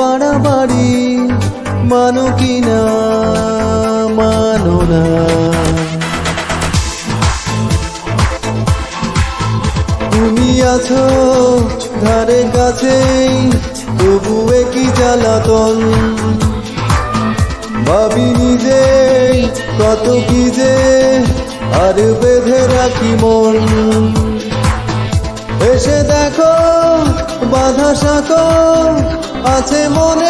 বাড়াবাড়ি মানো কি না মানো না। তুমি আছো ধারে কাছেই, তবুয়ে কি জ্বালাতন। ভাবি নিজেই কত কি যে আর বেঁধে রাখি মন। এসে দেখো বাধা সাঁকো আছে মনে